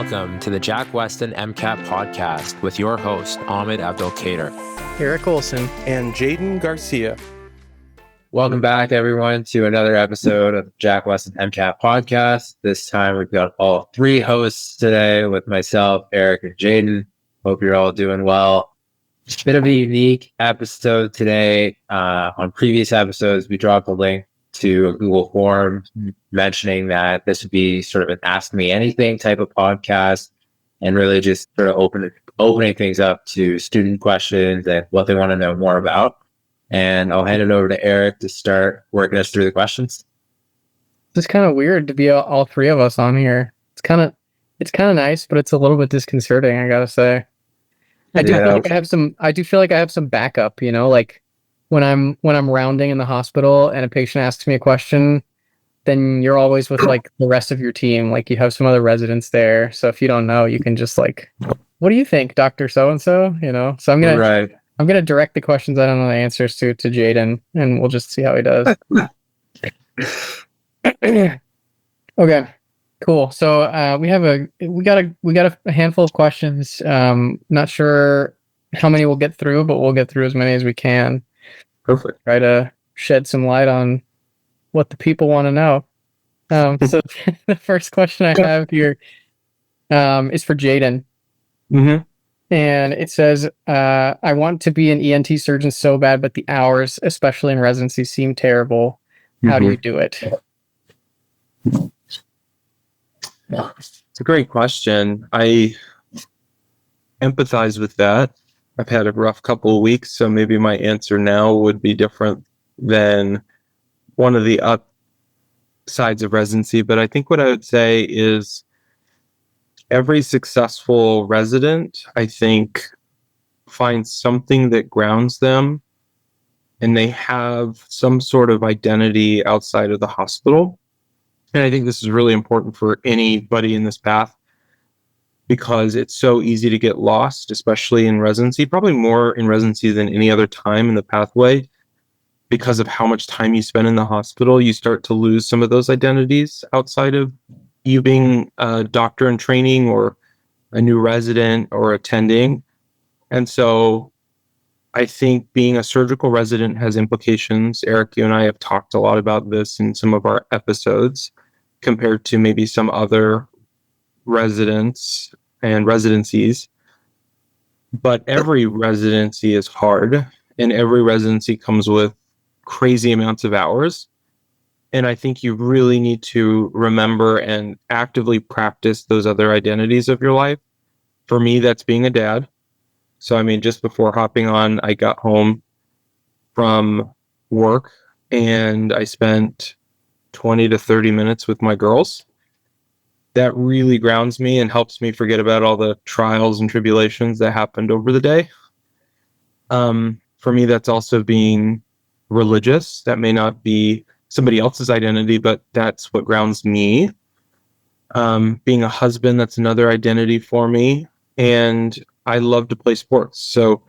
welcome to the Jack Weston MCAT podcast with your host, Ahmed Abdelkader. Eric Olson. And Jaden Garcia. Welcome back, everyone, to another episode of Jack Weston MCAT podcast. This time we've got all three hosts today with myself, Eric, and Jaden. Hope you're all doing well. It's a bit of a unique episode today. On previous episodes, we dropped a link to a Google form mentioning that this would be sort of an Ask Me Anything type of podcast and really just sort of opening things up to student questions and what they want to know more about. And I'll hand it over to Eric to start working us through the questions. It's kind of weird to be all three of us on here. It's kind of nice, but it's a little bit disconcerting, I gotta say. I do feel like I have some backup, like when I'm rounding in the hospital and a patient asks me a question, then you're always with like the rest of your team. Like you have some other residents there. So if you don't know, you can just like, what do you think, Dr. So-and-so? So I'm gonna direct the questions I don't know the answers to Jaden, and we'll just see how he does. Okay, cool. So we got a handful of questions. Not sure how many we'll get through, but we'll get through as many as we can. Perfect. Try to shed some light on what the people want to know. So the first question I have here is for Jaden. Mm-hmm. And it says, I want to be an ENT surgeon so bad, but the hours, especially in residency, seem terrible. How do you do it? It's a great question. I empathize with that. I've had a rough couple of weeks, so maybe my answer now would be different than one of the upsides of residency. But I think what I would say is every successful resident, I think, finds something that grounds them and they have some sort of identity outside of the hospital. And I think this is really important for anybody in this path because it's so easy to get lost, especially in residency, probably more in residency than any other time in the pathway. Because of how much time you spend in the hospital, you start to lose some of those identities outside of you being a doctor in training or a new resident or attending. And so I think being a surgical resident has implications. Eric, you and I have talked a lot about this in some of our episodes compared to maybe some other residents and residencies. But every residency is hard and every residency comes with crazy amounts of hours. And I think you really need to remember and actively practice those other identities of your life. For me, that's being a dad. So, just before hopping on, I got home from work and I spent 20 to 30 minutes with my girls. That really grounds me and helps me forget about all the trials and tribulations that happened over the day. For me, that's also being religious. That may not be somebody else's identity, but that's what grounds me. Being a husband, that's another identity for me. And I love to play sports. So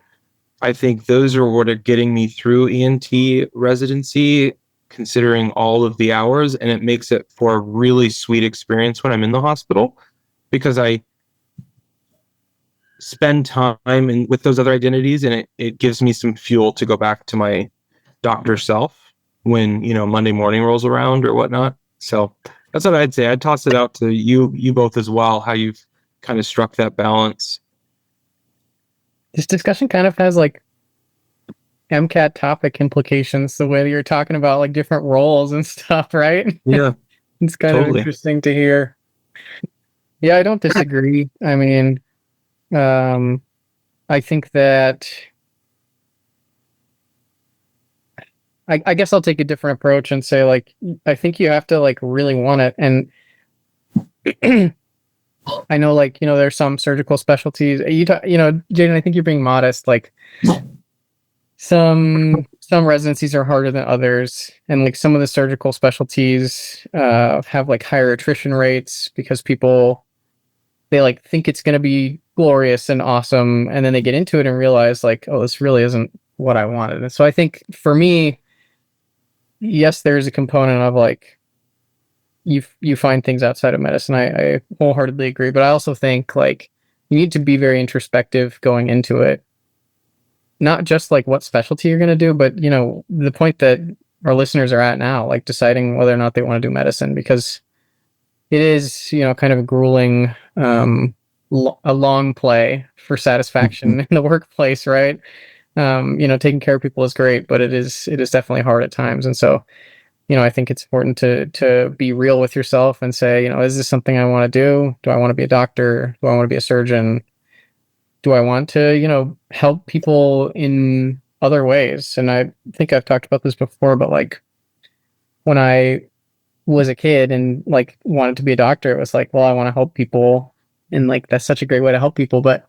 I think those are what are getting me through ENT residency, considering all of the hours. And it makes it for a really sweet experience when I'm in the hospital because I spend time with those other identities and it gives me some fuel to go back to my doctor self when Monday morning rolls around or whatnot. So that's what I'd say. I'd toss it out to you both as well, how you've kind of struck that balance. This discussion kind of has like MCAT topic implications, the way that you're talking about like different roles and stuff, right? Yeah. It's kind of interesting to hear. Yeah, I don't disagree. I think that I guess I'll take a different approach and say, like, I think you have to, like, really want it. And I know, like, there's some surgical specialties. Jaden, I think you're being modest. Like, some residencies are harder than others. And, like, some of the surgical specialties have, like, higher attrition rates because people, they, like, think it's going to be glorious and awesome. And then they get into it and realize, like, oh, this really isn't what I wanted. And so I think, for me, yes, there's a component of like you find things outside of medicine. I wholeheartedly agree, but I also think like you need to be very introspective going into it. Not just like what specialty you're going to do, but the point that our listeners are at now, like deciding whether or not they want to do medicine, because it is, kind of a grueling, a long play for satisfaction in the workplace, right? Taking care of people is great, but it is definitely hard at times. And so, I think it's important to be real with yourself and say, is this something I want to do? Do I want to be a doctor? Do I want to be a surgeon? Do I want to, help people in other ways? And I think I've talked about this before, but like when I was a kid and like wanted to be a doctor, it was like, well, I want to help people. And like, that's such a great way to help people. But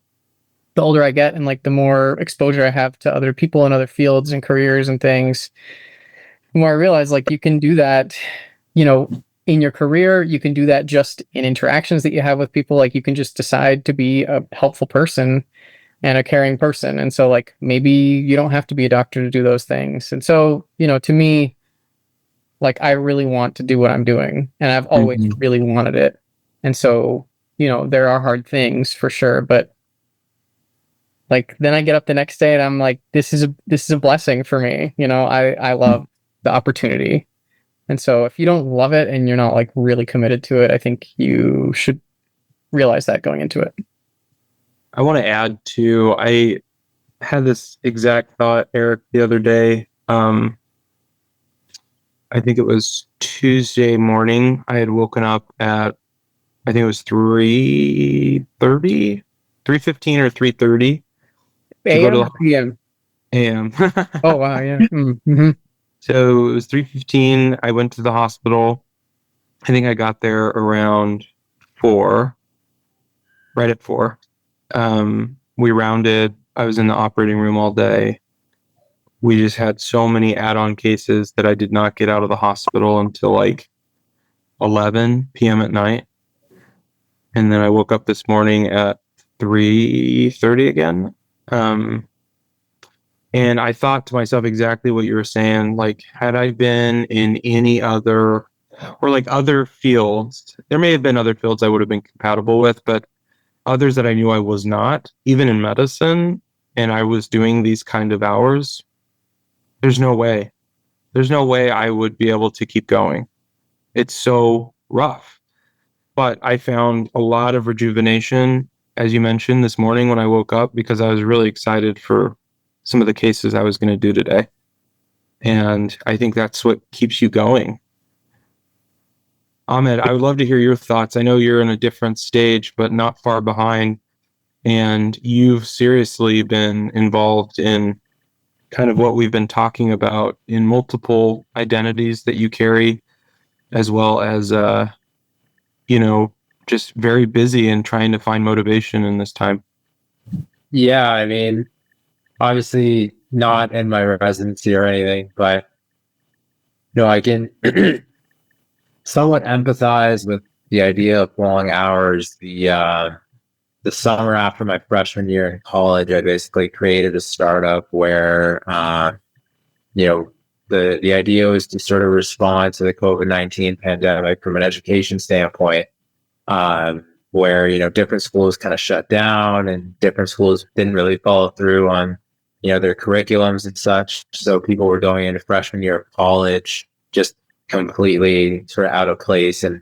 the older I get and like the more exposure I have to other people in other fields and careers and things, the more I realize like you can do that, in your career, you can do that just in interactions that you have with people. Like you can just decide to be a helpful person and a caring person. And so like maybe you don't have to be a doctor to do those things. And so, to me, like I really want to do what I'm doing and I've always really wanted it. And so, there are hard things for sure, but like then I get up the next day and I'm like, this is a blessing for me. I love the opportunity. And so if you don't love it and you're not like really committed to it, I think you should realize that going into it. I want to add to, I had this exact thought, Eric, the other day. I think it was Tuesday morning. I had woken up at, I think it was 3:30, 3:15 or 3:30. AM or PM? AM. Oh, wow. Yeah. Mm-hmm. So it was 3:15. I went to the hospital. I think I got there around 4, right at 4. We rounded. I was in the operating room all day. We just had so many add-on cases that I did not get out of the hospital until like 11 p.m. at night. And then I woke up this morning at 3:30 again. And I thought to myself exactly what you were saying. Like, had I been in any other, or like other fields, there may have been other fields I would have been compatible with, but others that I knew I was not, even in medicine, and I was doing these kind of hours, there's no way. There's no way I would be able to keep going. It's so rough. But I found a lot of rejuvenation, as you mentioned, this morning when I woke up, because I was really excited for some of the cases I was going to do today. And I think that's what keeps you going. Ahmed, I would love to hear your thoughts. I know you're in a different stage, but not far behind. And you've seriously been involved in kind of what we've been talking about in multiple identities that you carry, as well as, just very busy and trying to find motivation in this time. Yeah, I mean, obviously not in my residency or anything, but I can somewhat empathize with the idea of long hours. The summer after my freshman year in college, I basically created a startup where the idea was to sort of respond to the COVID-19 pandemic from an education standpoint, where different schools kind of shut down and different schools didn't really follow through on their curriculums and such. So people were going into freshman year of college just completely sort of out of place. And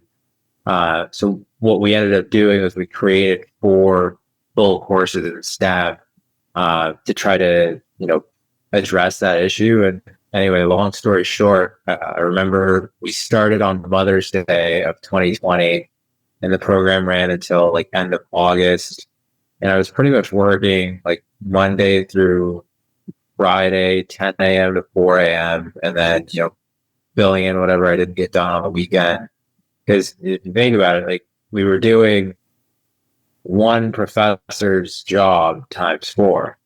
so what we ended up doing was we created 4 full courses in STEM to try to address that issue. And anyway, long story short, I remember we started on Mother's Day of 2020, and the program ran until like end of August. And I was pretty much working like Monday through Friday, 10 a.m. to 4 a.m. and then, filling in whatever I didn't get done on the weekend. Because if you think about it, like we were doing one professor's job times 4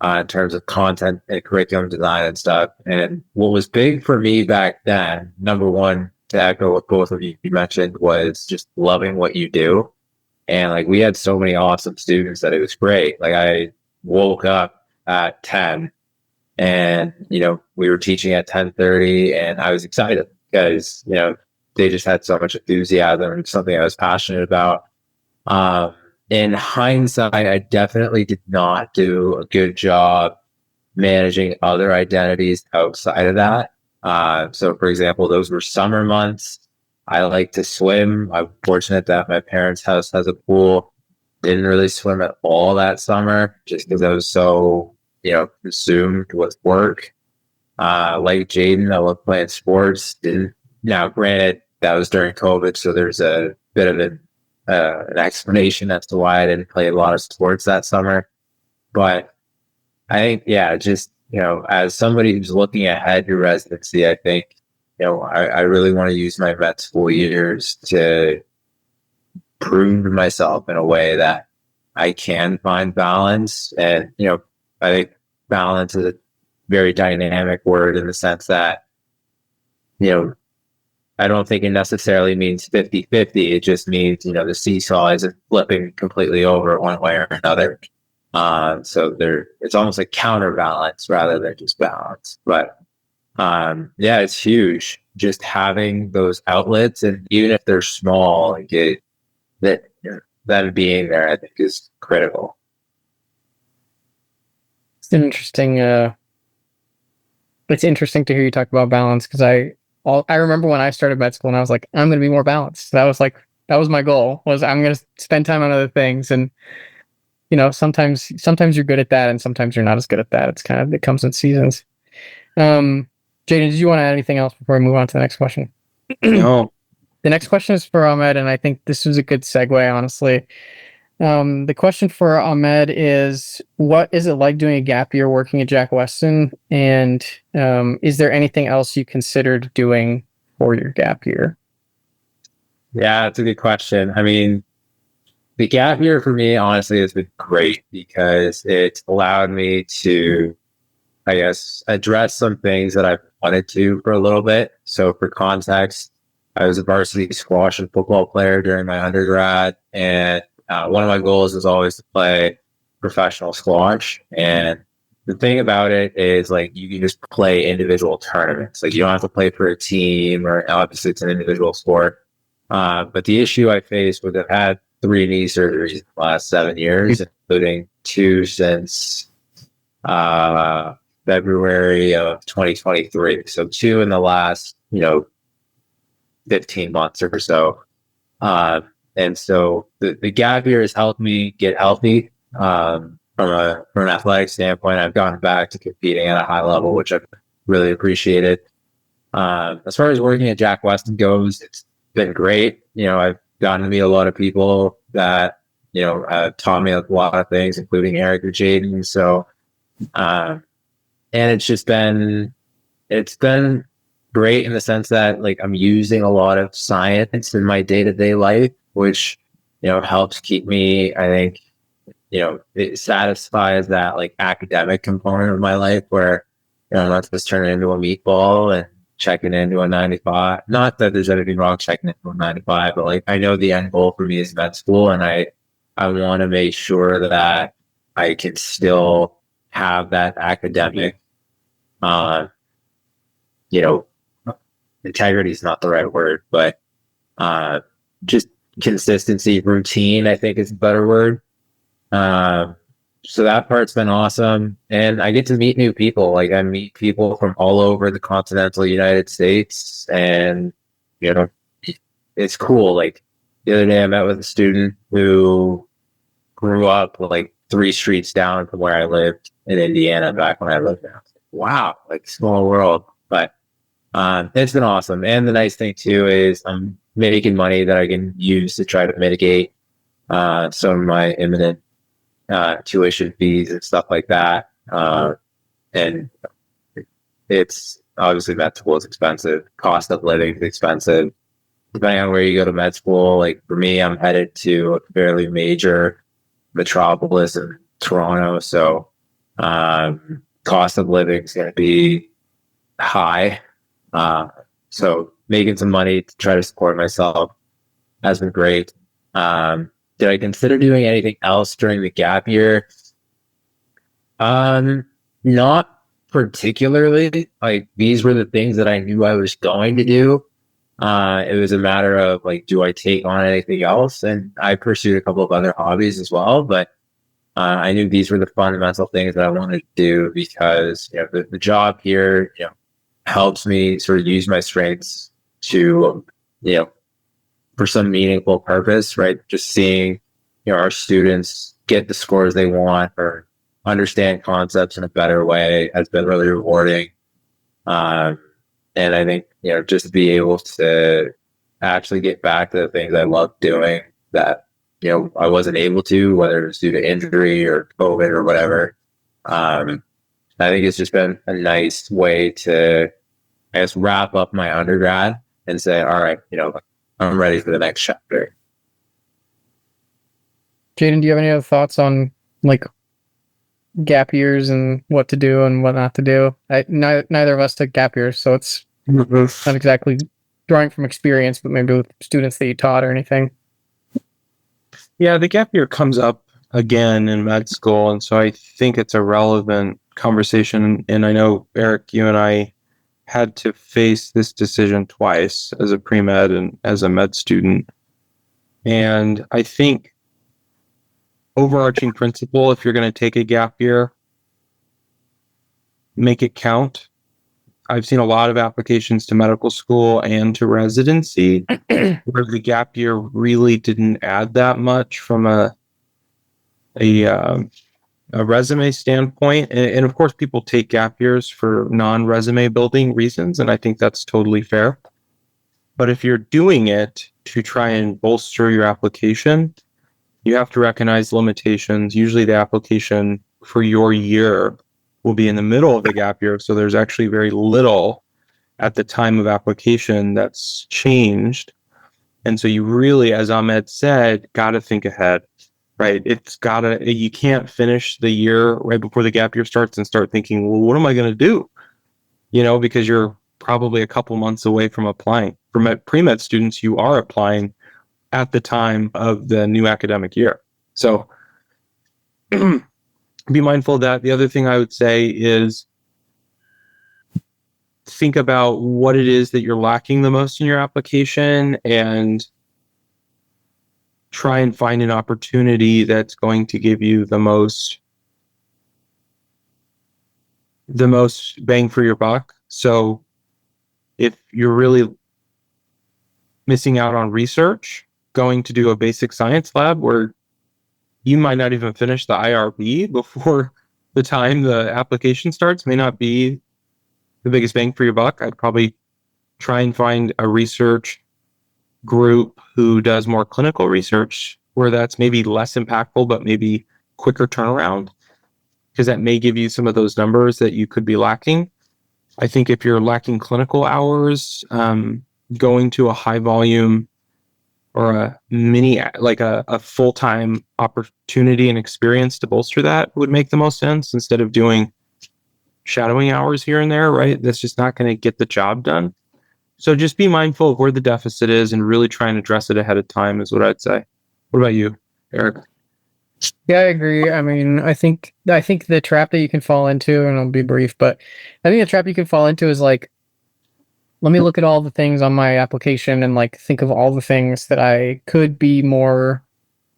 in terms of content and curriculum design and stuff. And what was big for me back then, number one, to echo what both of you mentioned, was just loving what you do. And like we had so many awesome students that it was great. Like I woke up at 10 and we were teaching at 10:30 and I was excited because they just had so much enthusiasm and something I was passionate about. In hindsight, I definitely did not do a good job managing other identities outside of that. So for example, those were summer months. I like to swim. I'm fortunate that my parents' house has a pool. Didn't really swim at all that summer just because I was so, consumed with work. Like Jaden, I love playing sports. Didn't Now, granted, that was during COVID, so there's a bit of an explanation as to why I didn't play a lot of sports that summer. But I think, just, as somebody who's looking ahead to residency, I think, I really want to use my vet school years to prove to myself in a way that I can find balance. And, I think balance is a very dynamic word in the sense that, I don't think it necessarily means 50-50. It just means, the seesaw isn't flipping completely over one way or another. So it's almost like counterbalance rather than just balance. But it's huge just having those outlets, and even if they're small, like them being there, I think is critical. It's an interesting. It's interesting to hear you talk about balance, because I remember when I started med school and I was like, I'm going to be more balanced. That was my goal, was I'm going to spend time on other things. And, sometimes you're good at that and sometimes you're not as good at that. It comes in seasons. Jaden, did you want to add anything else before we move on to the next question? No. The next question is for Ahmed, and I think this was a good segue, honestly. The question for Ahmed is, what is it like doing a gap year working at Jack Weston? And is there anything else you considered doing for your gap year? Yeah, that's a good question. I mean, the gap year for me, honestly, has been great because it's allowed me to, I guess, address some things that I've wanted to for a little bit. So for context, I was a varsity squash and football player during my undergrad, and one of my goals was always to play professional squash. And the thing about it is, like, you can just play individual tournaments. Like, you don't have to play for a team, or obviously it's an individual sport. But the issue I faced was I've had 3 knee surgeries in the last 7 years, including 2 since February of 2023. So 2 in the last, 15 months or so. And so the gap year has helped me get healthy. From an athletic standpoint, I've gone back to competing at a high level, which I've really appreciated. As far as working at Jack Weston goes, it's been great. I've gotten to meet a lot of people that, taught me a lot of things, including Eric or Jaden. So, and it's been great in the sense that, like, I'm using a lot of science in my day-to-day life, which, helps keep me, I think, it satisfies that, like, academic component of my life where, I'm not just turning into a meatball and checking into a 95. Not that there's anything wrong checking into a 95, but, like, I know the end goal for me is med school, and I want to make sure that I can still have that academic, integrity is not the right word, but just consistency, routine, I think is a better word. So that part's been awesome. And I get to meet new people. Like, I meet people from all over the continental United States, and, it's cool. Like, the other day I met with a student who grew up like 3 streets down from where I lived in Indiana back when I lived there. Wow, like, small world. But it's been awesome. And the nice thing too is I'm making money that I can use to try to mitigate some of my imminent tuition fees and stuff like that. And it's obviously med school is expensive. Cost of living is expensive. Depending on where you go to med school, like for me, I'm headed to a fairly major metropolis in Toronto. So cost of living is going to be high. So making some money to try to support myself has been great. Did I consider doing anything else during the gap year? Not particularly. Like, these were the things that I knew I was going to do. It was a matter of like, do I take on anything else? And I pursued a couple of other hobbies as well, but I knew these were the fundamental things that I wanted to do because the job here, helps me sort of use my strengths to, for some meaningful purpose, right? Just seeing, our students get the scores they want or understand concepts in a better way has been really rewarding. And I think, just to be able to actually get back to the things I love doing that, I wasn't able to, whether it was due to injury or COVID or whatever. I think it's just been a nice way to, I guess, wrap up my undergrad and say, all right, I'm ready for the next chapter. Jaden, do you have any other thoughts on like gap years and what to do and what not to do? Neither of us took gap years, so it's not exactly drawing from experience, but maybe with students that you taught or anything. Yeah, the gap year comes up again in med school, and so I think it's a relevant conversation. And I know, Eric, you and I had to face this decision twice as a pre-med and as a med student. And I think overarching principle, if you're going to take a gap year, make it count. I've seen a lot of applications to medical school and to residency where the gap year really didn't add that much from a resume standpoint. And of course, people take gap years for non-resume building reasons, and I think that's totally fair. But if you're doing it to try and bolster your application, you have to recognize limitations. Usually the application for your year will be in the middle of the gap year, so there's actually very little at the time of application that's changed. And so you really, as Ahmed said, got to think ahead, right? You can't finish the year right before the gap year starts and start thinking, well, what am I going to do? Because you're probably a couple months away from applying. For pre-med students, you are applying at the time of the new academic year. So be mindful of that. The other thing I would say is think about what it is that you're lacking the most in your application and try and find an opportunity that's going to give you the most bang for your buck. So if you're really missing out on research, going to do a basic science lab where you might not even finish the IRB before the time the application starts may not be the biggest bang for your buck. I'd probably try and find a research group who does more clinical research where that's maybe less impactful, but maybe quicker turnaround, because that may give you some of those numbers that you could be lacking. I think if you're lacking clinical hours, going to a high volume or a full-time opportunity and experience to bolster that would make the most sense instead of doing shadowing hours here and there, right? That's just not going to get the job done. So just be mindful of where the deficit is and really try and address it ahead of time is what I'd say. What about you, Eric? Yeah, I agree. I mean, I think the trap that you can fall into, and I'll be brief, but I think the trap you can fall into is like, let me look at all the things on my application and like think of all the things that I could be more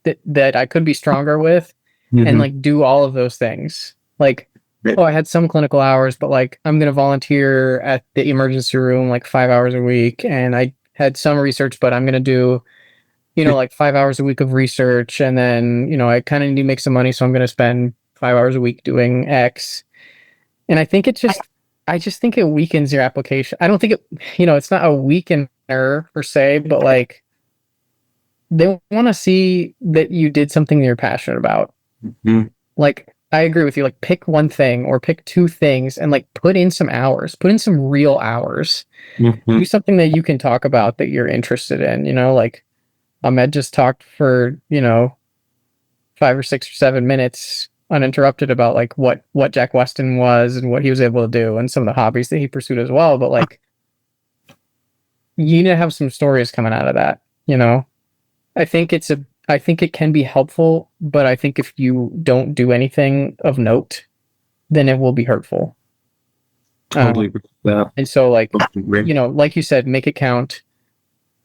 that I could be stronger with, and like do all of those things. Like, oh, I had some clinical hours, but like I'm gonna volunteer at the emergency room like 5 hours a week, and I had some research, but I'm gonna do like 5 hours a week of research, and then I kind of need to make some money, so I'm gonna spend 5 hours a week doing X. And I think I just think it weakens your application. I don't think it's not a weakener per se, but like they want to see that you did something that you're passionate about. Mm-hmm. Like, I agree with you. Like, pick one thing or pick two things and like put in some hours, put in some real hours. Mm-hmm. Do something that you can talk about that you're interested in. Like Ahmed just talked for 5 or 6 or 7 minutes uninterrupted about like what Jack Weston was and what he was able to do and some of the hobbies that he pursued as well. But like, you need to have some stories coming out of that. I think it can be helpful, but I think if you don't do anything of note, then it will be hurtful. Totally. And so like, like you said, make it count.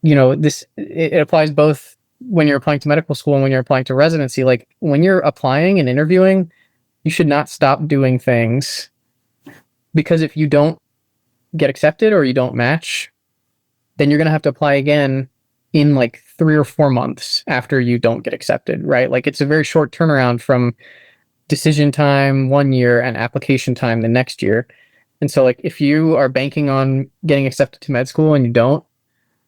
it applies both when you're applying to medical school and when you're applying to residency. Like when you're applying and interviewing, you should not stop doing things, because if you don't get accepted or you don't match, then you're going to have to apply again in like 3 or 4 months after you don't get accepted, right? Like it's a very short turnaround from decision time 1 year and application time the next year. And so like if you are banking on getting accepted to med school and you don't,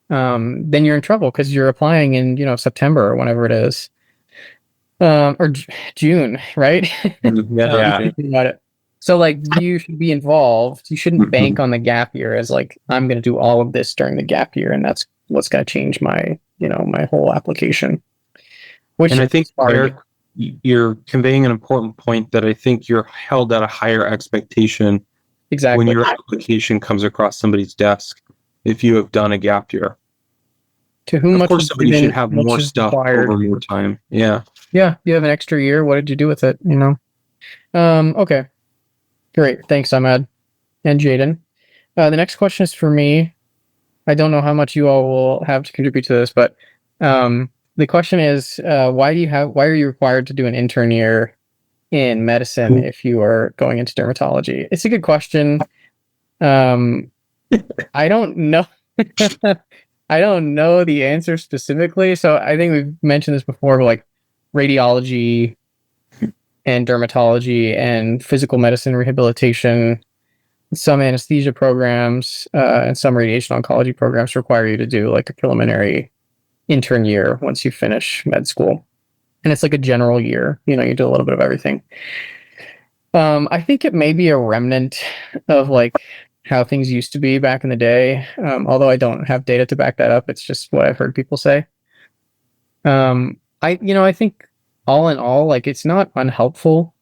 then you're in trouble because you're applying in, September or whenever it is, or June, right? Yeah. Thinking about it. So like you should be involved. You shouldn't bank on the gap year as like, I'm going to do all of this during the gap year, and that's what's going to change my, my whole application. And I think, Eric, you're conveying an important point that I think you're held at a higher expectation exactly when your application comes across somebody's desk if you have done a gap year. To whom of course, somebody should have more stuff required. over more time. Yeah. Yeah, you have an extra year. What did you do with it? Okay. Great. Thanks, Ahmad and Jaden. The next question is for me. I don't know how much you all will have to contribute to this, but the question is, why are you required to do an intern year in medicine if you are going into dermatology? It's a good question. I don't know. I don't know the answer specifically. So I think we've mentioned this before, but like radiology and dermatology and physical medicine rehabilitation, some anesthesia programs, and some radiation oncology programs require you to do like a preliminary intern year once you finish med school. And it's like a general year, you do a little bit of everything. I think it may be a remnant of like how things used to be back in the day. Although I don't have data to back that up. It's just what I've heard people say. I think all in all, like it's not unhelpful.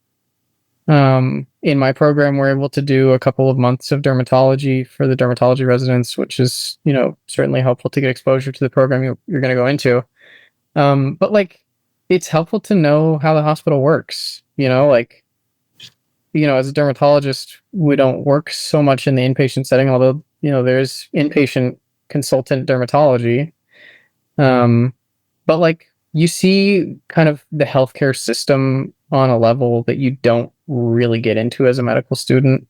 In my program, we're able to do a couple of months of dermatology for the dermatology residents, which is, certainly helpful to get exposure to the program you're going to go into. But like, it's helpful to know how the hospital works, as a dermatologist, we don't work so much in the inpatient setting, although, there's inpatient consultant dermatology. But like, you see kind of the healthcare system on a level that you don't really get into as a medical student,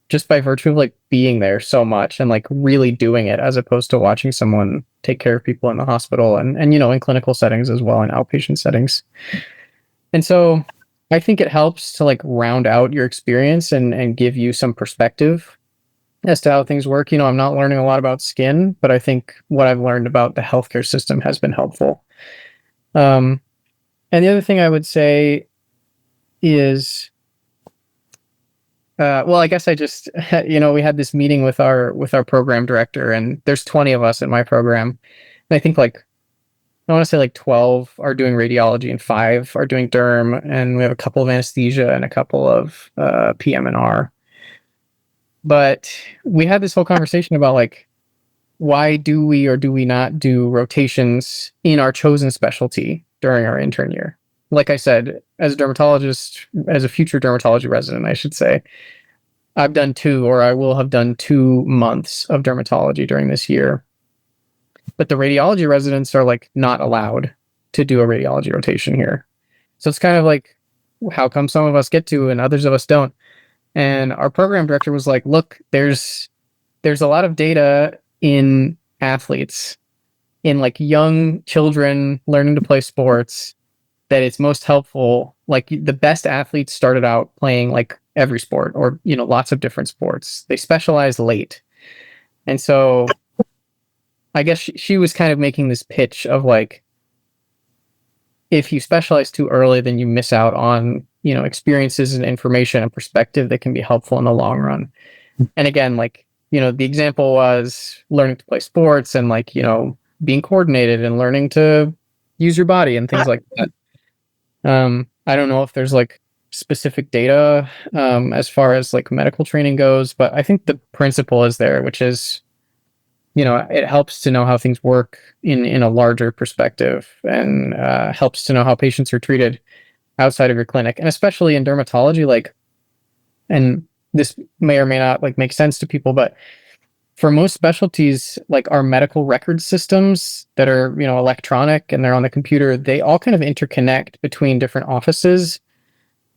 just by virtue of like being there so much and like really doing it, as opposed to watching someone take care of people in the hospital and in clinical settings as well, in outpatient settings. And so I think it helps to like round out your experience and give you some perspective as to how things work. I'm not learning a lot about skin, but I think what I've learned about the healthcare system has been helpful. And the other thing I would say is, I guess I just, we had this meeting with our program director, and there's 20 of us in my program. And I think like, I want to say like 12 are doing radiology and 5 are doing derm. And we have a couple of anesthesia and a couple of PM&R. But we had this whole conversation about like, why do we or do we not do rotations in our chosen specialty during our intern year? Like I said, as a dermatologist, as a future dermatology resident, I should say, I've done 2, or I will have done 2 months of dermatology during this year. But the radiology residents are like not allowed to do a radiology rotation here. So it's kind of like, how come some of us get to and others of us don't? And our program director was like, look, there's a lot of data in athletes, in like young children learning to play sports, that it's most helpful. Like the best athletes started out playing like every sport, or lots of different sports. They specialize late. And so I guess she was kind of making this pitch of like, if you specialize too early, then you miss out on experiences and information and perspective that can be helpful in the long run. And again, like, the example was learning to play sports and like, being coordinated and learning to use your body and things like that. I don't know if there's like specific data as far as like medical training goes, but I think the principle is there, which is, it helps to know how things work in a larger perspective, and helps to know how patients are treated outside of your clinic. And especially in dermatology, like, and this may or may not like make sense to people, but for most specialties, like our medical record systems that are, electronic and they're on the computer, they all kind of interconnect between different offices,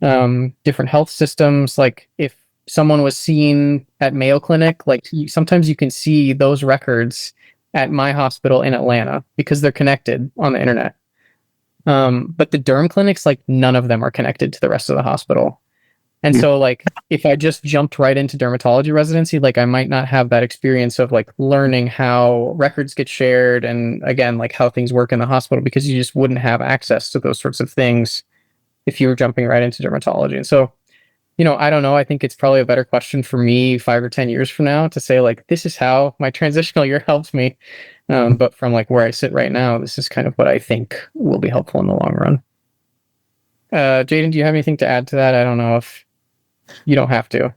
different health systems. Like if someone was seen at Mayo Clinic, like sometimes you can see those records at my hospital in Atlanta because they're connected on the internet. But the derm clinics, like none of them are connected to the rest of the hospital. And so like if I just jumped right into dermatology residency, like I might not have that experience of like learning how records get shared and again, like how things work in the hospital, because you just wouldn't have access to those sorts of things if you were jumping right into dermatology. And so, I don't know. I think it's probably a better question for me 5 or 10 years from now to say like, this is how my transitional year helps me. But from like where I sit right now, this is kind of what I think will be helpful in the long run. Jaden, do you have anything to add to that? I don't know if you don't have to.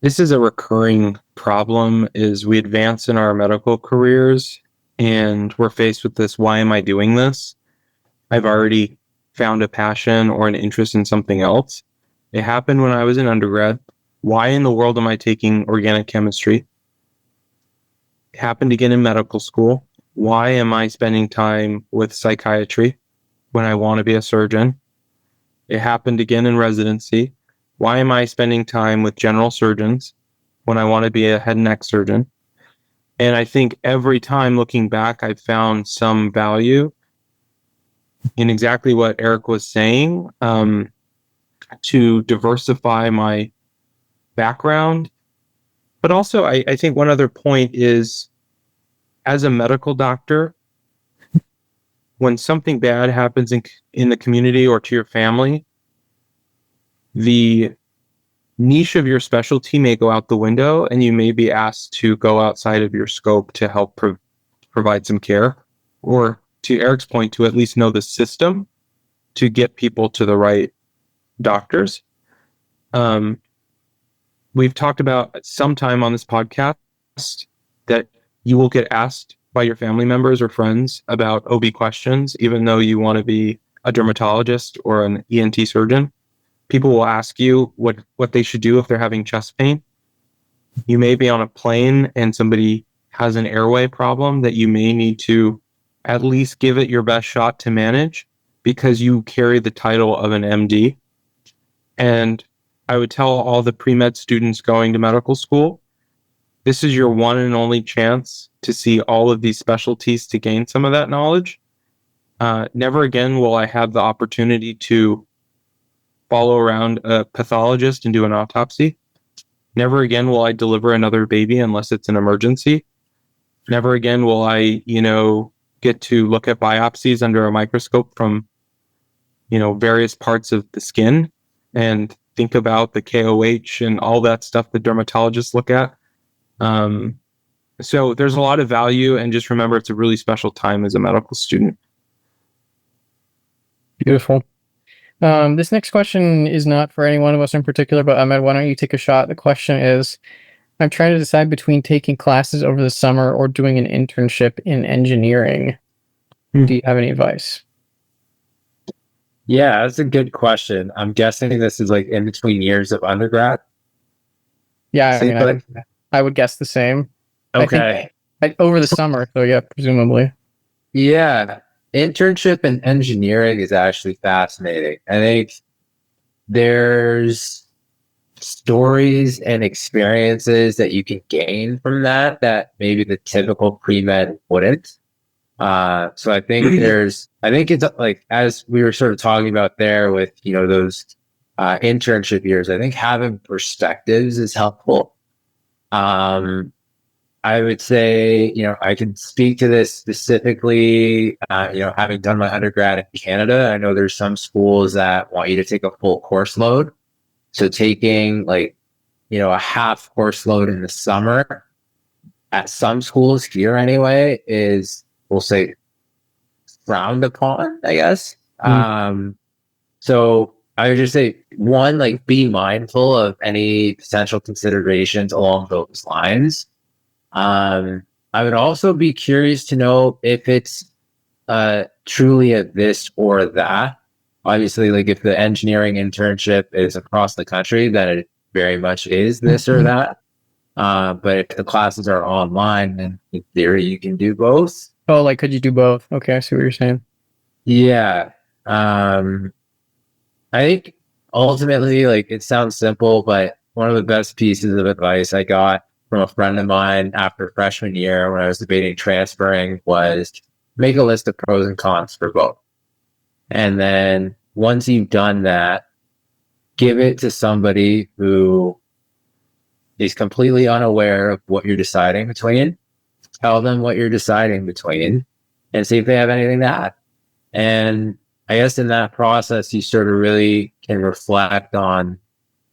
This is a recurring problem is we advance in our medical careers and we're faced with this, why am I doing this? I've already found a passion or an interest in something else. It happened when I was an undergrad. Why in the world am I taking organic chemistry? It happened again in medical school. Why am I spending time with psychiatry when I want to be a surgeon? It happened again in residency. Why am I spending time with general surgeons when I want to be a head and neck surgeon? And I think every time looking back, I've found some value in exactly what Eric was saying, to diversify my background. But also, I think one other point is, as a medical doctor, when something bad happens in the community or to your family, the niche of your specialty may go out the window and you may be asked to go outside of your scope to help provide some care, or to Eric's point, to at least know the system to get people to the right doctors. We've talked about sometime on this podcast that you will get asked by your family members or friends about OB questions, even though you want to be a dermatologist or an ENT surgeon. People will ask you what they should do if they're having chest pain. You may be on a plane and somebody has an airway problem that you may need to at least give it your best shot to manage because you carry the title of an MD. And I would tell all the pre-med students going to medical school, this is your one and only chance to see all of these specialties to gain some of that knowledge. Never again will I have the opportunity to follow around a pathologist and do an autopsy. Never again will I deliver another baby unless it's an emergency. Never again will I, get to look at biopsies under a microscope from, various parts of the skin and think about the KOH and all that stuff that dermatologists look at. So there's a lot of value, and just remember it's a really special time as a medical student. Beautiful. This next question is not for any one of us in particular, but Ahmed, why don't you take a shot? The question is, I'm trying to decide between taking classes over the summer or doing an internship in engineering. Do you have any advice? Yeah, that's a good question. I'm guessing this is like in between years of undergrad. Yeah, I would guess the same. Okay. I think over the summer, so yeah, presumably. Yeah. Internship in engineering is actually fascinating. I think there's stories and experiences that you can gain from that maybe the typical pre-med wouldn't. So I think it's like, as we were sort of talking about there with, those internship years, I think having perspectives is helpful. I would say, I can speak to this specifically, having done my undergrad in Canada. I know there's some schools that want you to take a full course load. So taking a half course load in the summer at some schools here anyway is, we'll say, frowned upon, I guess. So I would just say, one, like, be mindful of any potential considerations along those lines. I would also be curious to know if it's truly a this or that. Obviously, like, if the engineering internship is across the country, then it very much is this or that. But if the classes are online, then in theory you can do both. Oh, like could you do both? Okay, I see what you're saying. Yeah. I think ultimately, like, it sounds simple, but one of the best pieces of advice I got from a friend of mine after freshman year when I was debating transferring was make a list of pros and cons for both. And then once you've done that, give it to somebody who is completely unaware of what you're deciding between. Tell them what you're deciding between and see if they have anything to add. And I guess in that process, you sort of really can reflect on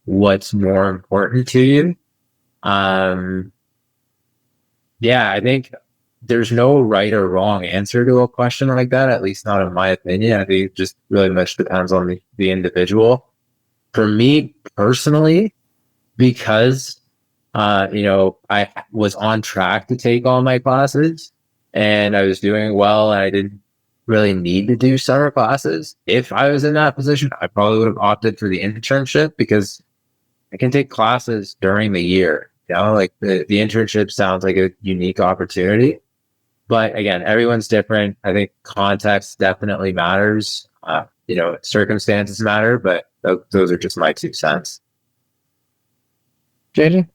what's more important to you. Yeah, I think there's no right or wrong answer to a question like that, at least not in my opinion. I think it just really much depends on the individual. For me personally, because I was on track to take all my classes and I was doing well and I didn't really need to do summer classes. If I was in that position, I probably would have opted for the internship because I can take classes during the year. Like the internship sounds like a unique opportunity. But again, everyone's different. I think context definitely matters. Circumstances matter, but those are just my 2 cents. Jaden?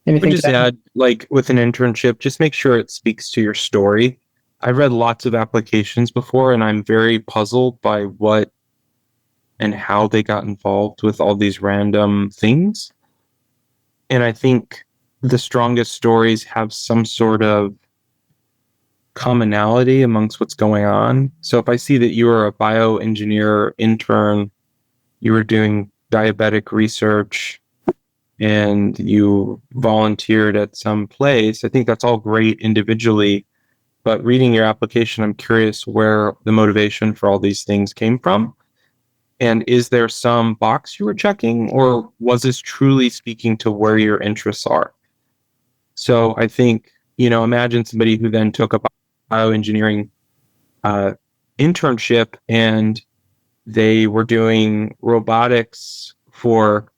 I Anything would just add, like with an internship, just make sure it speaks to your story. I've read lots of applications before, and I'm very puzzled by what and how they got involved with all these random things. And I think the strongest stories have some sort of commonality amongst what's going on. So if I see that you were a bioengineer intern, you were doing diabetic research, and you volunteered at some place, I think that's all great individually. But reading your application, I'm curious where the motivation for all these things came from. And is there some box you were checking, or was this truly speaking to where your interests are? So I think, imagine somebody who then took a bioengineering internship and they were doing robotics for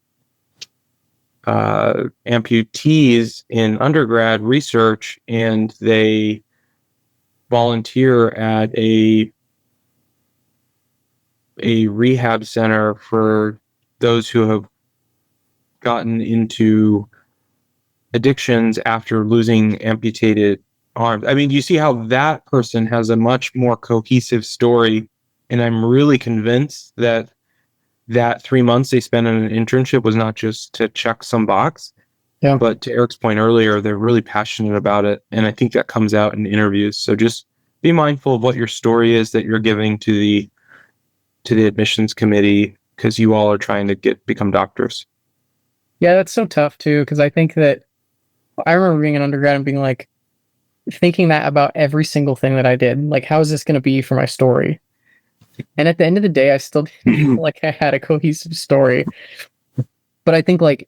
amputees in undergrad research, and they volunteer at a rehab center for those who have gotten into addictions after losing amputated arms. I mean, you see how that person has a much more cohesive story, and I'm really convinced that 3 months they spent in an internship was not just to check some box. Yeah. But to Eric's point earlier, they're really passionate about it. And I think that comes out in interviews. So just be mindful of what your story is that you're giving to the admissions committee, because you all are trying to become doctors. Yeah, that's so tough too, because I think that I remember being an undergrad and being like, thinking that about every single thing that I did. Like, how is this going to be for my story? And at the end of the day, I still didn't feel like I had a cohesive story. But I think, like,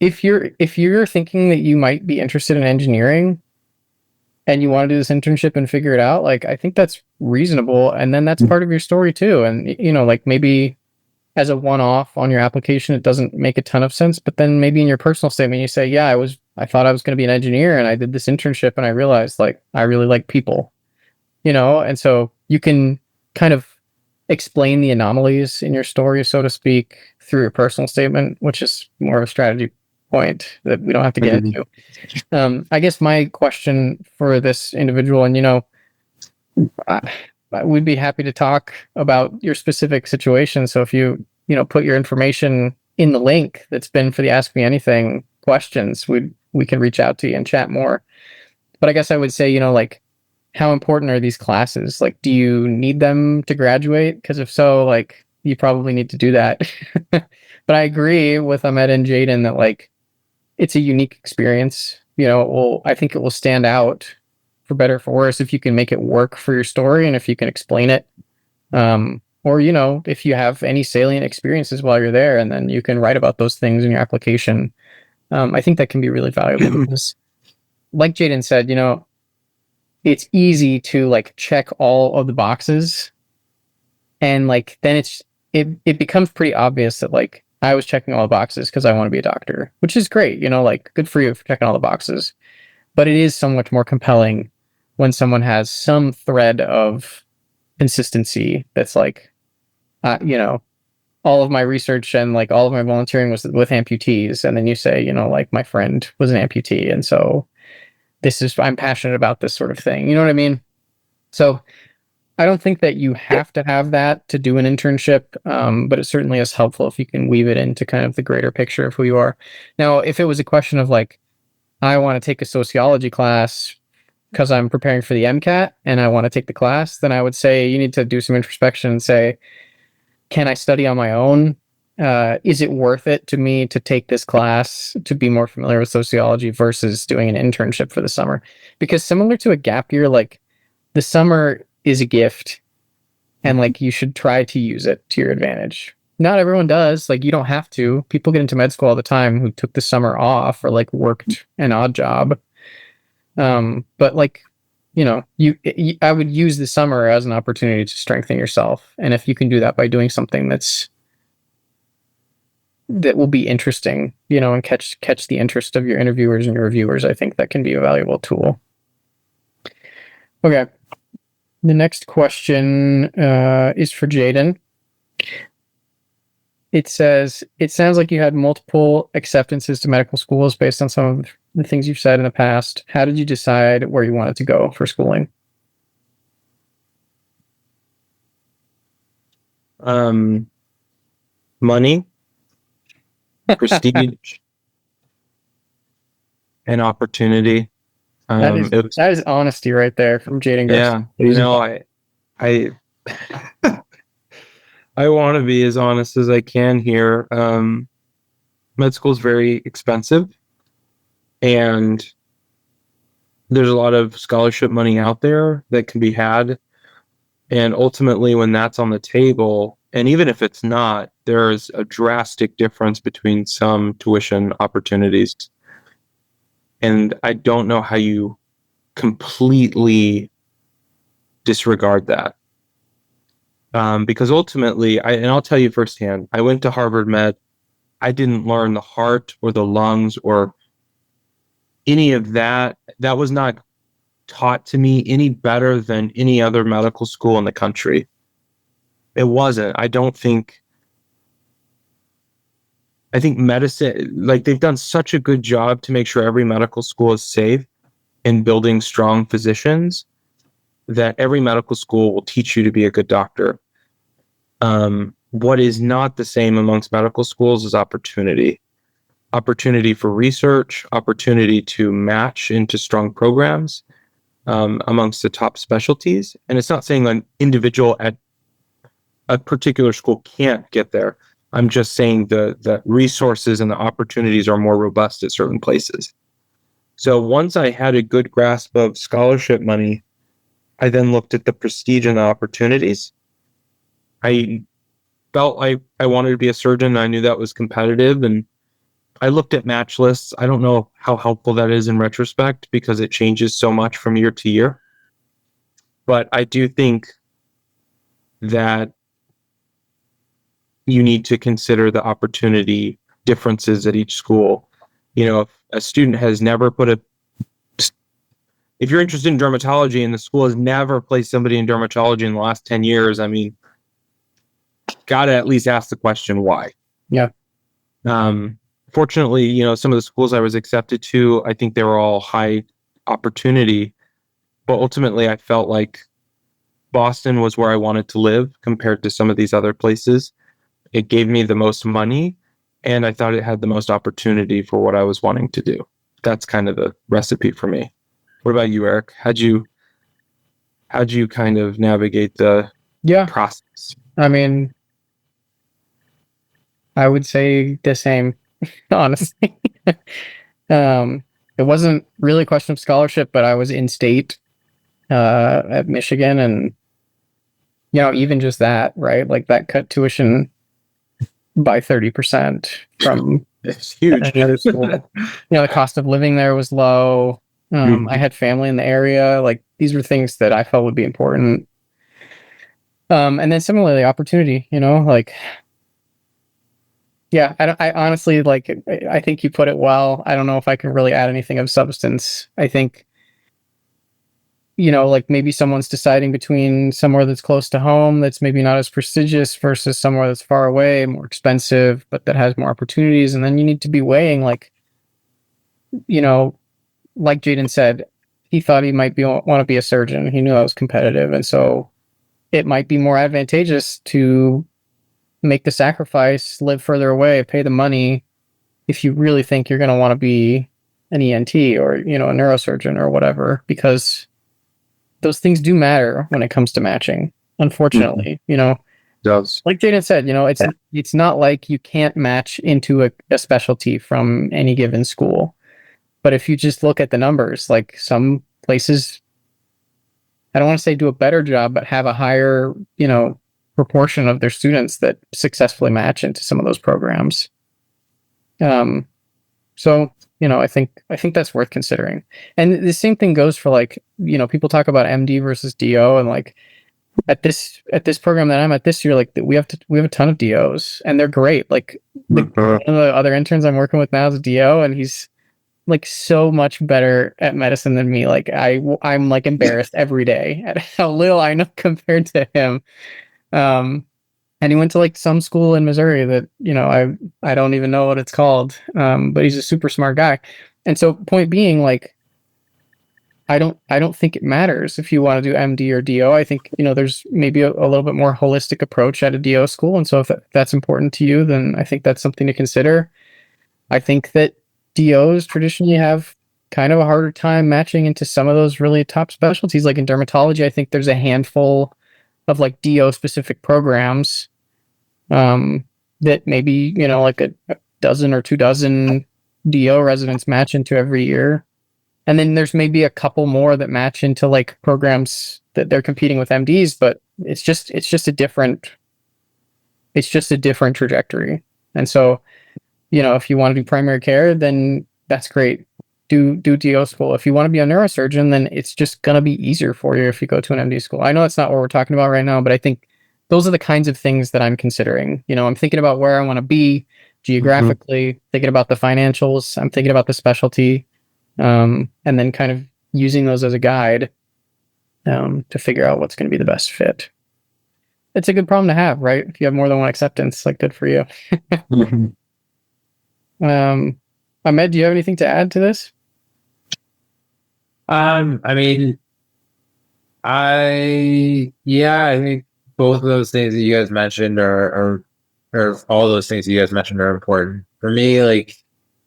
if you're thinking that you might be interested in engineering and you want to do this internship and figure it out, like, I think that's reasonable. And then that's part of your story too. And, like maybe as a one-off on your application, it doesn't make a ton of sense. But then maybe in your personal statement, you say, yeah, I thought I was going to be an engineer and I did this internship and I realized, like, I really like people, and so you can kind of explain the anomalies in your story, so to speak, through your personal statement, which is more of a strategy point that we don't have to get into. I guess my question for this individual, and we'd be happy to talk about your specific situation. So if you put your information in the link that's been for the Ask Me Anything questions, we can reach out to you and chat more. But I guess I would say, like, how important are these classes? Like, do you need them to graduate? Because if so, like, you probably need to do that. But I agree with Ahmed and Jaden that, like, it's a unique experience. I think it will stand out for better or for worse if you can make it work for your story and if you can explain it. Or, if you have any salient experiences while you're there, and then you can write about those things in your application. I think that can be really valuable because, like Jaden said, it's easy to, like, check all of the boxes, and, like, then it becomes pretty obvious that, like, I was checking all the boxes because I want to be a doctor, which is great, like good for you for checking all the boxes. But it is so much more compelling when someone has some thread of consistency that's like, all of my research and like all of my volunteering was with amputees. And then you say, like my friend was an amputee. And so I'm passionate about this sort of thing. You know what I mean? So I don't think that you have to have that to do an internship, but it certainly is helpful if you can weave it into kind of the greater picture of who you are. Now, if it was a question of like, I want to take a sociology class because I'm preparing for the MCAT and I want to take the class, then I would say you need to do some introspection and say, can I study on my own? Is it worth it to me to take this class to be more familiar with sociology versus doing an internship for the summer? Because similar to a gap year, like the summer is a gift and like you should try to use it to your advantage. Not everyone does. Like you don't have to. People get into med school all the time who took the summer off or like worked an odd job. But like, I would use the summer as an opportunity to strengthen yourself. And if you can do that by doing something that will be interesting, and catch the interest of your interviewers and your reviewers, I think that can be a valuable tool. Okay. The next question is for Jaden. It says, it sounds like you had multiple acceptances to medical schools based on some of the things you've said in the past. How did you decide where you wanted to go for schooling? Money, prestige, and opportunity. That is honesty right there from Jaden Garcia. Yeah, I want to be as honest as I can here. Med school is very expensive, and there's a lot of scholarship money out there that can be had. And ultimately, when that's on the table, and even if it's not, there's a drastic difference between some tuition opportunities. And I don't know how you completely disregard that. Because ultimately, I'll tell you firsthand, I went to Harvard Med. I didn't learn the heart or the lungs or any of that. That was not taught to me any better than any other medical school in the country. It wasn't. I think medicine, like they've done such a good job to make sure every medical school is safe in building strong physicians that every medical school will teach you to be a good doctor. What is not the same amongst medical schools is opportunity for research, opportunity to match into strong programs amongst the top specialties. And it's not saying an individual at a particular school can't get there. I'm just saying the resources and the opportunities are more robust at certain places. So once I had a good grasp of scholarship money, I then looked at the prestige and the opportunities. I felt like I wanted to be a surgeon. I knew that was competitive, and I looked at match lists. I don't know how helpful that is in retrospect because it changes so much from year to year. But I do think that you need to consider the opportunity differences at each school. If a student has never if you're interested in dermatology and the school has never placed somebody in dermatology in the last 10 years, I mean, gotta at least ask the question why. Yeah. Fortunately, some of the schools I was accepted to, I think they were all high opportunity, but ultimately I felt like Boston was where I wanted to live compared to some of these other places. It gave me the most money, and I thought it had the most opportunity for what I was wanting to do. That's kind of the recipe for me. What about you, Eric? How'd you kind of navigate the process? I mean, I would say the same, honestly. It wasn't really a question of scholarship, but I was in state at Michigan, and even just that, right? Like that cut tuition by 30% from it's huge. Any other school. The cost of living there was low. I had family in the area. Like these were things that I felt would be important. And then similarly, opportunity, like Yeah, I honestly like. I think you put it well. I don't know if I can really add anything of substance. I think, like maybe someone's deciding between somewhere that's close to home, that's maybe not as prestigious, versus somewhere that's far away, more expensive, but that has more opportunities. And then you need to be weighing, like, like Jaden said, he thought he might want to be a surgeon. He knew I was competitive, and so it might be more advantageous to make the sacrifice, live further away, pay the money, if you really think you're going to want to be an ENT or, a neurosurgeon or whatever, because those things do matter when it comes to matching, unfortunately. Does. Like Jaden said, it's not like you can't match into a specialty from any given school. But if you just look at the numbers, like some places, I don't want to say do a better job, but have a higher, proportion of their students that successfully match into some of those programs. So, I think that's worth considering. And the same thing goes for, like, people talk about MD versus DO, and like at this program that I'm at this year, like we have a ton of DOs, and they're great. Like one of the other interns I'm working with now is a DO, and he's like so much better at medicine than me. Like I'm like embarrassed every day at how little I know compared to him. And he went to like some school in Missouri that, I don't even know what it's called. But he's a super smart guy. And so point being, like, I don't think it matters if you want to do MD or DO. I think, there's maybe a little bit more holistic approach at a DO school. And so if that's important to you, then I think that's something to consider. I think that DOs traditionally have kind of a harder time matching into some of those really top specialties. Like in dermatology, I think there's a handful of like DO specific programs that maybe, like a dozen or 24 DO residents match into every year. And then there's maybe a couple more that match into like programs that they're competing with MDs, but it's just a different trajectory. And so, if you want to do primary care, then that's great. Do DO school. If you want to be a neurosurgeon, then it's just going to be easier for you if you go to an MD school. I know that's not what we're talking about right now, but I think those are the kinds of things that I'm considering. I'm thinking about where I want to be geographically, thinking about the financials, I'm thinking about the specialty, and then kind of using those as a guide to figure out what's going to be the best fit. It's a good problem to have, right? If you have more than one acceptance, like, good for you. Ahmed, do you have anything to add to this? I mean, I think both of those things that you guys mentioned are all those things that you guys mentioned are important. For me, like,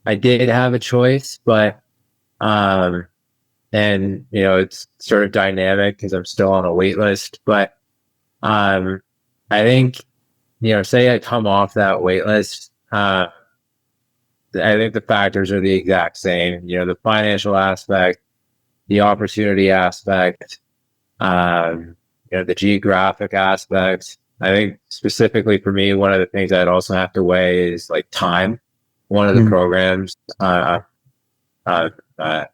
I did have a choice, but and it's sort of dynamic because I'm still on a wait list, but I think, say I come off that wait list, I think the factors are the exact same. The financial aspect, the opportunity aspect, the geographic aspect. I think specifically for me, one of the things I'd also have to weigh is like time. One of the programs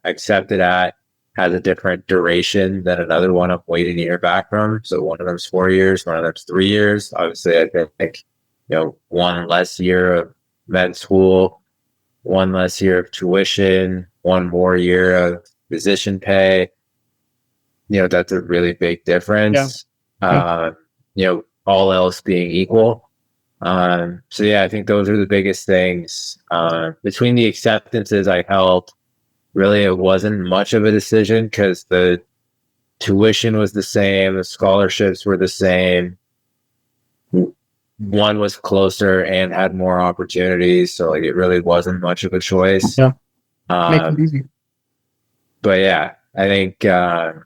accepted at has a different duration than another one I'm waiting to hear back from. So one of them's 4 years, one of them's 3 years. Obviously, I think, one less year of med school, one less year of tuition, one more year of physician pay. That's a really big difference. Yeah. All else being equal. So yeah, I think those are the biggest things. Between the acceptances I held, really it wasn't much of a decision because the tuition was the same, the scholarships were the same. One was closer and had more opportunities, so like it really wasn't much of a choice. Yeah. Make it easy. But yeah, I think those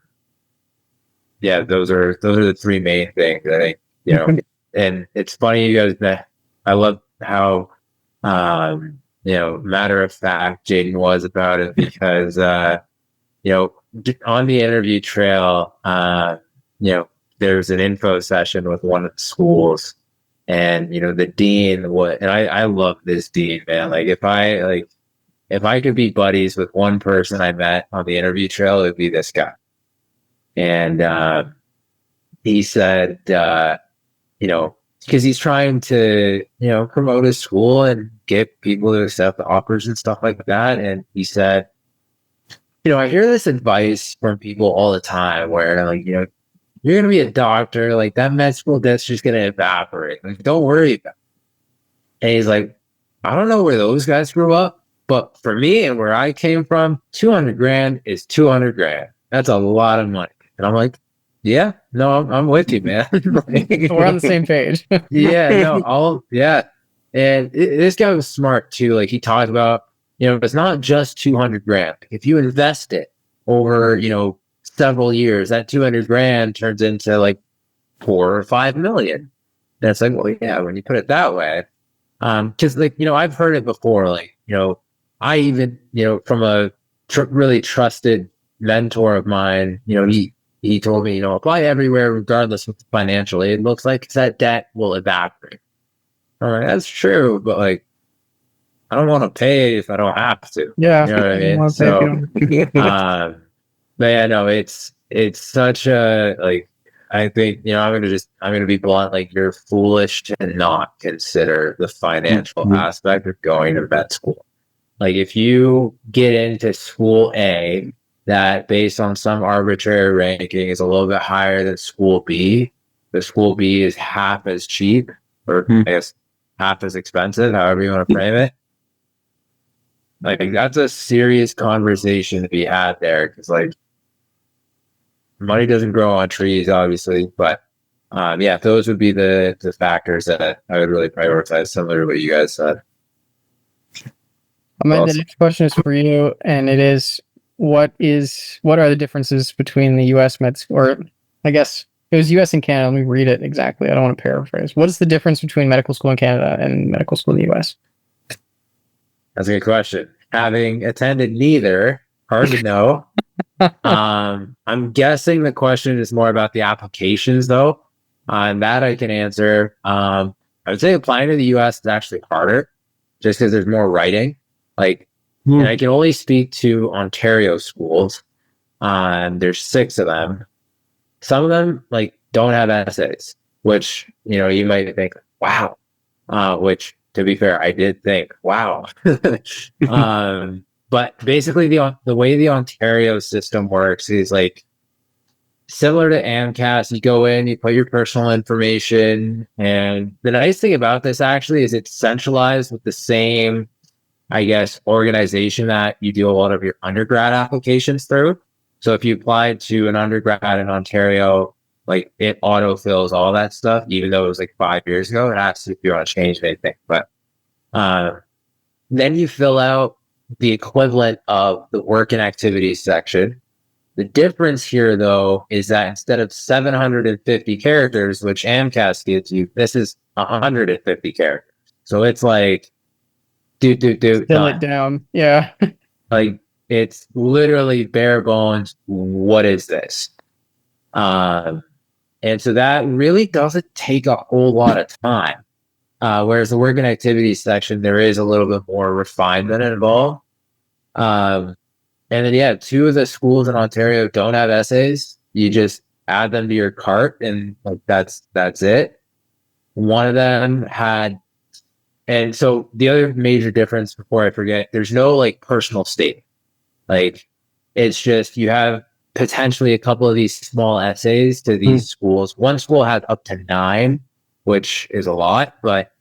are the three main things. I think, and it's funny, you guys, I love how matter of fact Jaden was about it, because on the interview trail, there's an info session with one of the schools, and the dean and I love this dean, man. Like if I could be buddies with one person I met on the interview trail, it would be this guy. And he said, because he's trying to, promote his school and get people to accept the offers and stuff like that. And he said, I hear this advice from people all the time where like, you're going to be a doctor, like that med school debt's just going to evaporate. Like, don't worry about it. And he's like, I don't know where those guys grew up, but for me and where I came from, 200 grand is 200 grand. That's a lot of money. And I'm like, yeah, no, I'm with you, man. We're on the same page. Yeah. And this guy was smart too. Like he talked about, it's not just 200 grand. If you invest it over, several years, that 200 grand turns into like 4 or 5 million. And it's like, well, yeah, when you put it that way, cause like, I've heard it before, like, I even, from a really trusted mentor of mine, he told me, apply everywhere, regardless of what the financial aid looks like, because that debt will evaporate. All right, that's true, but like, I don't want to pay if I don't have to. Yeah, you know what I mean. So, but yeah, no, it's such a like. I think I'm gonna be blunt. Like, you're foolish to not consider the financial aspect of going to med school. Like, if you get into school A, that based on some arbitrary ranking is a little bit higher than school B. The school B is half as cheap, or I guess half as expensive, however you want to frame it. Like, that's a serious conversation to be had there, because like money doesn't grow on trees, obviously, but yeah, those would be the factors that I would really prioritize, similar to what you guys said. The next question is for you, and it is, what are the differences between the U.S. med school, or I guess it was U.S. and Canada. Let me read it exactly. I don't want to paraphrase. What is the difference between medical school in Canada and medical school in the U.S.? That's a good question. Having attended neither, hard to know. I'm guessing the question is more about the applications, though. And that I can answer. I would say applying to the U.S. is actually harder, just because there's more writing. Like, and I can only speak to Ontario schools. There's 6 of them. Some of them like don't have essays, which you might think, wow. Which, to be fair, I did think, wow. But basically, the way the Ontario system works is like similar to AMCAS. You go in, you put your personal information, and the nice thing about this actually is it's centralized with the same, I guess, organization that you do a lot of your undergrad applications through. So if you applied to an undergrad in Ontario, like it autofills all that stuff, even though it was like 5 years ago. It asks if you want to change anything. But then you fill out the equivalent of the work and activities section. The difference here, though, is that instead of 750 characters, which AMCAS gives you, this is 150 characters. So it's like, do. Fill it down. Yeah. Like, it's literally bare bones. What is this? And so that really doesn't take a whole lot of time. Whereas the work and activities section, there is a little bit more refinement involved. And then, yeah, 2 of the schools in Ontario don't have essays. You just add them to your cart, and like that's it. One of them had, and so the other major difference, before I forget, there's no like personal statement. Like, it's just you have potentially a couple of these small essays to these schools. One school had up to 9, which is a lot, but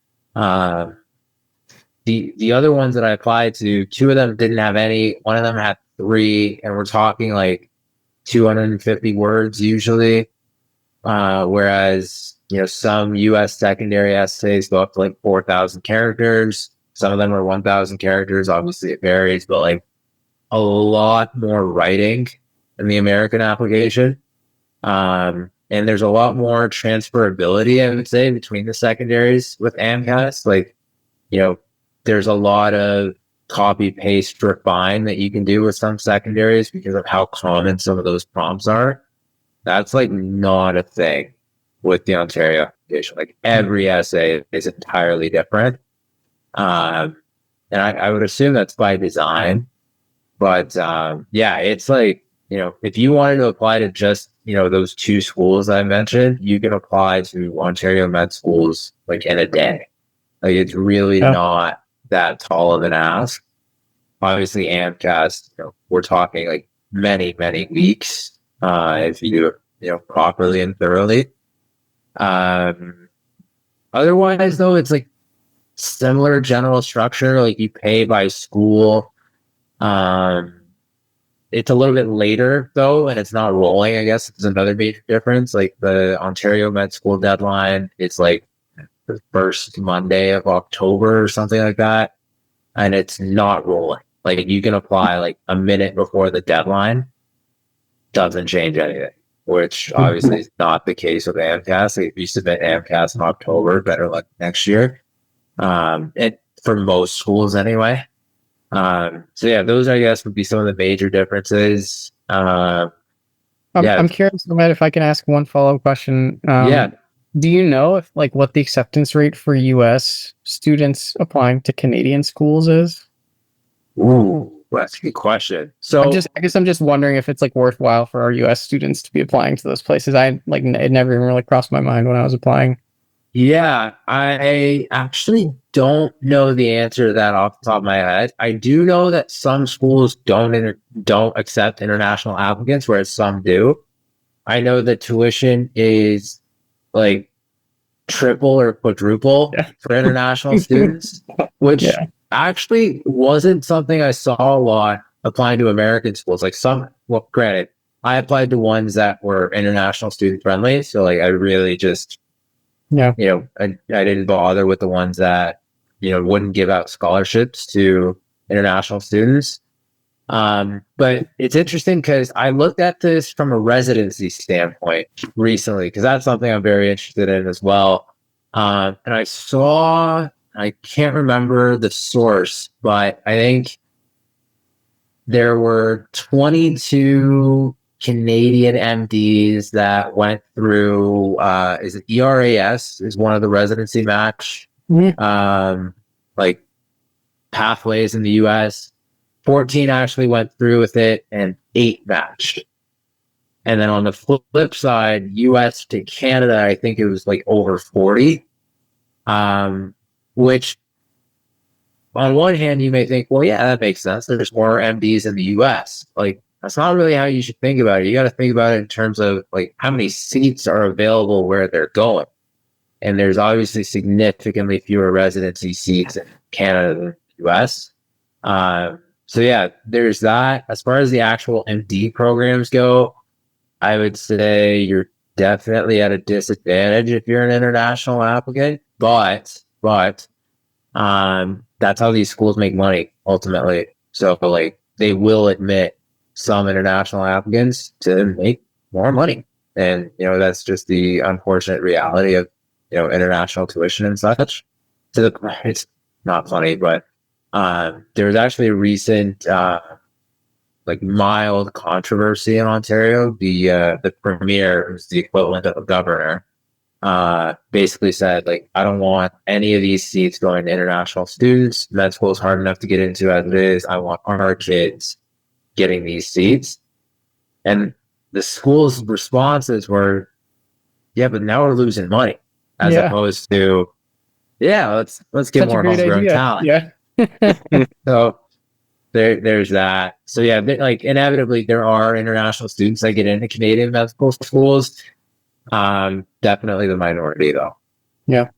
the other ones that I applied to, 2 of them didn't have any. One of them had 3, and we're talking like 250 words usually. Whereas, some U.S. secondary essays go up to like 4,000 characters. Some of them are 1,000 characters. Obviously, it varies, but like a lot more writing in the American application. And there's a lot more transferability, I would say, between the secondaries with AMCAS. Like, there's a lot of copy, paste, refine that you can do with some secondaries because of how common some of those prompts are. That's like not a thing with the Ontario application. Like, every essay is entirely different. And I would assume that's by design. But yeah, it's like, if you wanted to apply to just those two schools I mentioned, you can apply to Ontario med schools like in a day. Like it's really not that tall of an ask. Obviously, AMCAS, we're talking like many, many weeks if you do it, properly and thoroughly. Otherwise, though, it's like similar general structure. Like you pay by school. It's a little bit later though, and it's not rolling. I guess it's another major difference. Like the Ontario Med School deadline, it's like the first Monday of October or something like that, and it's not rolling. Like you can apply like a minute before the deadline, doesn't change anything. Which obviously is not the case with AMCAS. Like if you submit AMCAS in October, better luck next year. And for most schools anyway. So yeah, those I guess would be some of the major differences. I'm curious, Matt, if I can ask one follow-up question. Do you know if like what the acceptance rate for US students applying to Canadian schools is? Ooh, that's a good question. So I guess I'm just wondering if it's like worthwhile for our US students to be applying to those places. It never even really crossed my mind when I was applying. Yeah, I actually don't know the answer to that off the top of my head. I do know that some schools don't accept international applicants, whereas some do. I know the tuition is like triple or quadruple for international students, which actually wasn't something I saw a lot applying to American schools. Like granted, I applied to ones that were international student friendly, so like I really just I didn't bother with the ones that wouldn't give out scholarships to international students. But it's interesting because I looked at this from a residency standpoint recently, because that's something I'm very interested in as well. And I can't remember the source, but I think there were 22 Canadian MDs that went through, is it ERAS is one of the residency match, like pathways in the US. 14 actually went through with it and 8 matched. And then on the flip side, US to Canada, I think it was like over 40, which on one hand, you may think, well, yeah, that makes sense. There's more MDs in the US. Like, that's not really how you should think about it. You got to think about it in terms of like how many seats are available where they're going. And there's obviously significantly fewer residency seats in Canada than the US. So yeah, there's that. As far as the actual MD programs go, I would say you're definitely at a disadvantage if you're an international applicant, but that's how these schools make money ultimately. So like they will admit some international applicants to make more money. And, that's just the unfortunate reality of, international tuition and such. So it's not funny, but there was actually a recent mild controversy in Ontario. The premier, who's the equivalent of a governor, basically said, like, I don't want any of these seats going to international students. Med school is hard enough to get into as it is. I want our kids getting these seats. And the school's responses were, yeah, but now we're losing money, as opposed to, let's get more homegrown talent. Yeah. So there's that. So yeah, inevitably there are international students that get into Canadian medical schools. Definitely the minority though. Yeah.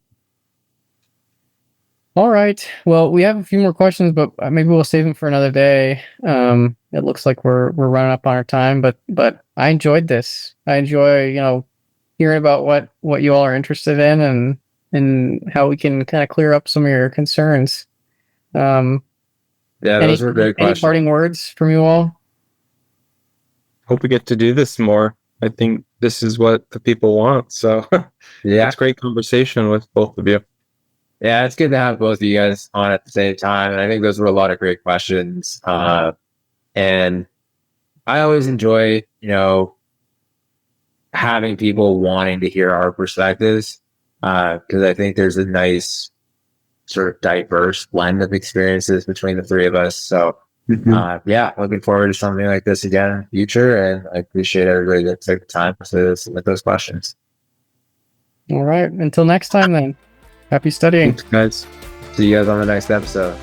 All right. Well, we have a few more questions, but maybe we'll save them for another day. It looks like we're running up on our time, but I enjoyed this. I enjoy, hearing about what you all are interested in and how we can kind of clear up some of your concerns. Those were great questions. Any parting words from you all? Hope we get to do this more. I think this is what the people want. So it's great conversation with both of you. Yeah, it's good to have both of you guys on at the same time. And I think those were a lot of great questions. And I always enjoy, having people wanting to hear our perspectives, because I think there's a nice sort of diverse blend of experiences between the three of us. So Yeah, looking forward to something like this again in the future, and I appreciate everybody that took the time to submit those questions. All right. Until next time, then. Happy studying. Thanks, guys. See you guys on the next episode.